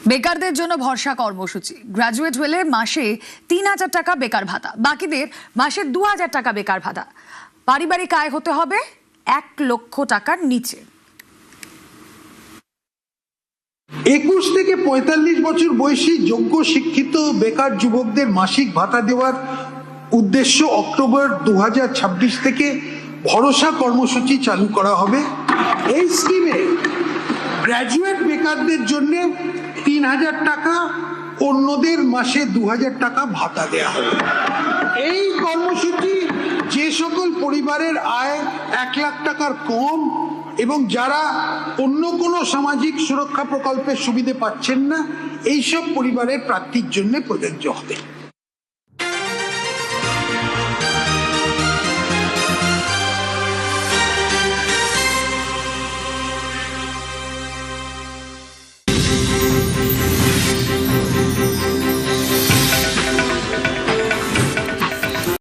বেকারদের জন্য ভরসা কর্মসূচি। গ্রাজুয়েট হলে মাসে ৩,০০০ টাকা বেকার ভাতা, বাকিদের মাসে ২,০০০ টাকা বেকার ভাতা। পারিবারিক আয় হতে হবে ১ লক্ষ টাকার নিচে। ২১ থেকে ৪৫ বছর বয়সী যোগ্য শিক্ষিত বেকার যুবকদের মাসিক ভাতা দেওয়ার উদ্দেশ্য অক্টোবর ২০২৬ থেকে ভরসা কর্মসূচি চালু করা হবে। এই স্কিমে গ্র্যাজুয়েট বেকারদের জন্য ৩,০০০ টাকা, অন্যদের মাসে ২,০০০ টাকা ভাতা দেওয়া হবে। এই কর্মসূচি যে সকল পরিবারের আয় ১ লাখ টাকার কম এবং যারা অন্য কোনো সামাজিক সুরক্ষা প্রকল্পের সুবিধে পাচ্ছেন না, এইসব পরিবারের প্রার্থীর জন্য প্রযোজ্য হবে।